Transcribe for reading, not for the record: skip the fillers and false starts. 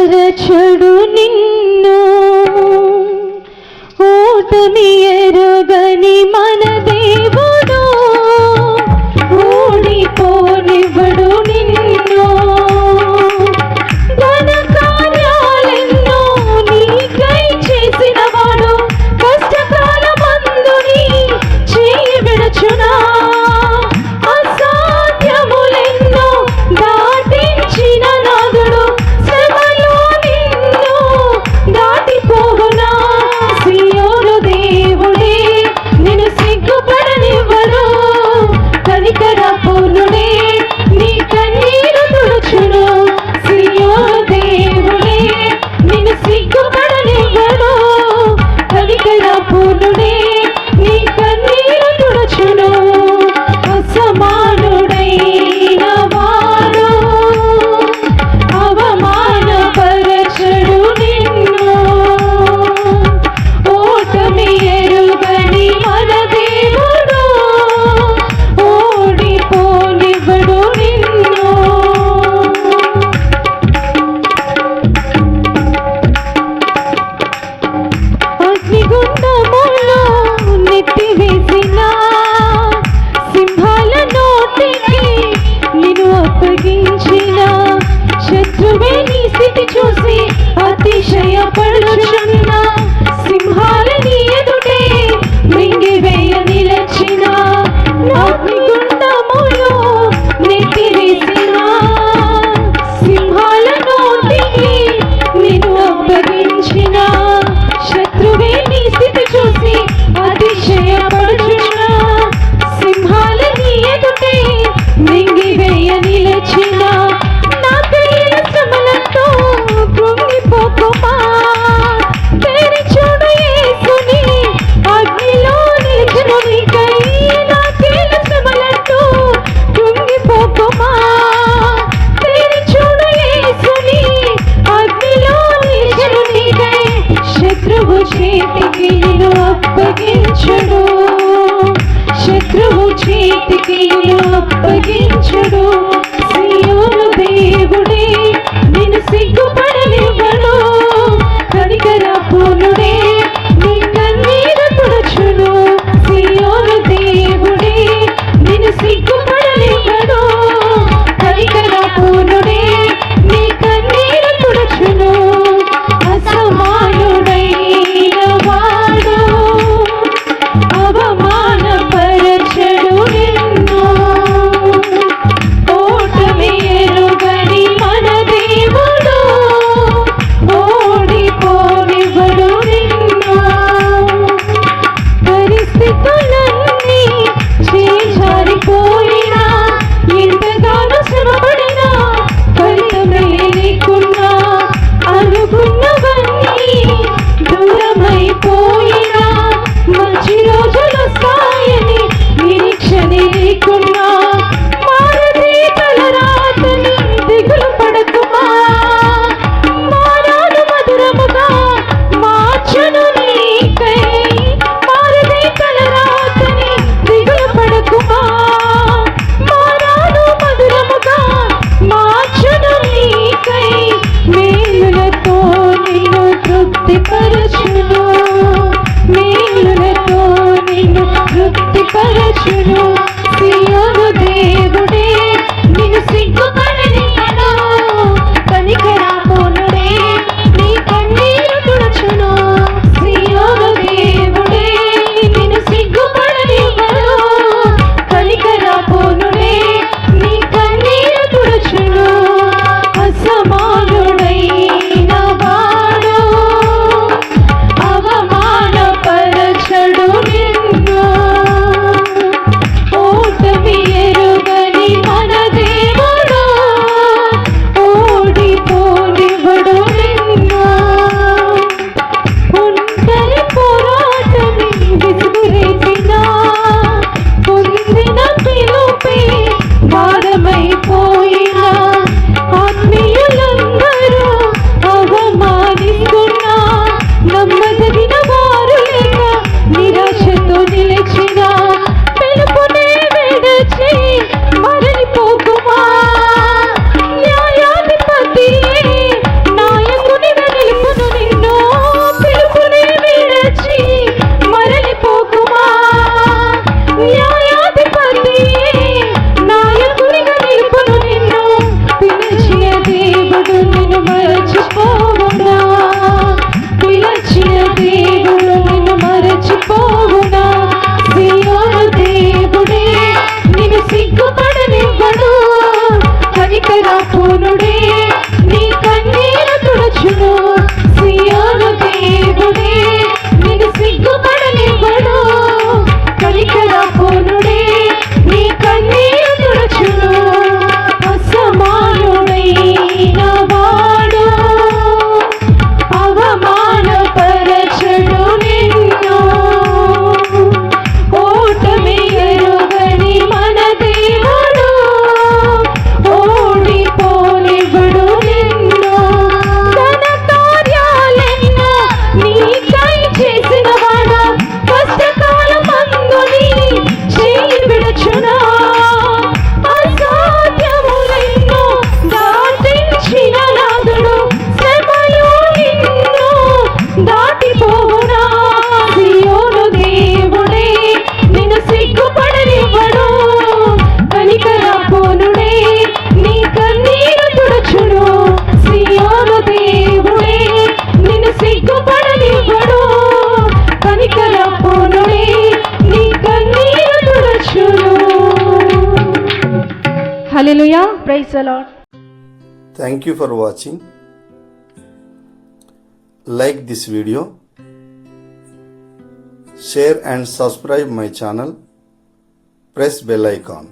పరచడు నిన్ను ఓటమి ఎరుగని మన దేవుడు ఓడిపోనివ్వడు నిన్ను ఘన కార్యాలెన్నో నీకై చేసిన వాడు కష్టకాలమందు నీ చేయి విడుచునా అసాధ్యములెన్నో దాటించిన నాదుడు శ్రమలో నిన్ను దాటిపోవునా సియోను దేవుడే నిన్ను సిగ్గుపడనివ్వడు కనికర పూర్ణుడే నీ కన్నీరు తుడుచును సియోను దేవుడే నిన్ను సిగ్గుపడనివ్వడు కనికర పూర్ణుడే నీ కన్నీరు తుడుచును అసమానుడైన వాడు అవమానపరచడు నిన్ను ఓటమి ఎరుగని మన దేవుడు ఓడిపోనివ్వడు నిన్ను అగ్నిగుండములో నెట్టివేసిన సింహాల నోటికి నిన్ను అప్పగించిన శత్రువే నీ స్థితి చూసి అతిశయపడుచున్న సింహాల నీ ఎదుటే మింగివేయ నిలచిన అగ్నిగుండములో నెట్టివేసిన సింహాల నోటికి నిన్ను అప్పగించిన శత్రువే నీ స్థితి చూసి అతిశయపడుచున్న సింహాల నీ ఎదుటే మింగివేయ నిలచిన నా ప్రియుల శ్రమలతో కృంగిపోకుమా తెరి చూడు యేసుని అగ్నిలో నిలిచెను నీకై నా ప్రియుల శ్రమలతో కృంగిపోకుమా తెరి చూడు యేసుని అగ్నిలో నిలిచెను నీకై శత్రువు చేతికి నిన్ను అప్పగించుడు శత్రువు చేతికి నిన్ను అప్పగించుడు సియోను దేవుడే నిన్ను సిగ్గుపడనివ్వడు కనికర పూర్ణుడే నీ కన్నీరు తుడుచును సియోను దేవుడే నిన్ను సిగ్గుపడనివ్వడు కనికర పూర్ణుడే నీ కన్నీరు తుడుచును అసమానుడైన వాడు అవమానపరచడు నిన్ను ఓటమి ఎరుగని మన దేవుడు ఓడిపోనివ్వడు నిన్ను పరిస్థితులన్నీ చేజారిపోయినా ఎంతగానో శ్రమపడినా ఫలితమే లేకున్నా అనుకున్నవన్నీ దూరమైపోయినా మంచి రోజులు వస్తాయని నిరీక్షనే లేకున్నా మారదే తలరాతని దిగులు పడకుమా మారాను మధురముగా మార్చును నీకై మారదే తలరాతని దిగులు పడకుమా మారాను మధురముగా మార్చును నీకై మేలులతో నిన్ను తృప్తిపరచును మేలులతో నిన్ను తృప్తిపరచును సియోను దేవుడే నిన్ను సిగ్గుపడనివ్వడు కనికర పూర్ణుడే నీ కన్నీరు తుడుచును సియోను దేవుడే నిన్ను సిగ్గుపడనివ్వడు కనికర పూర్ణుడే నీ కన్నీరు తుడుచును అసమానుడైన వాడు అవమానపరచడు నిన్ను hallelujah. Praise the Lord. Thank you for watching. Like this video, share and subscribe my channel. Press bell icon.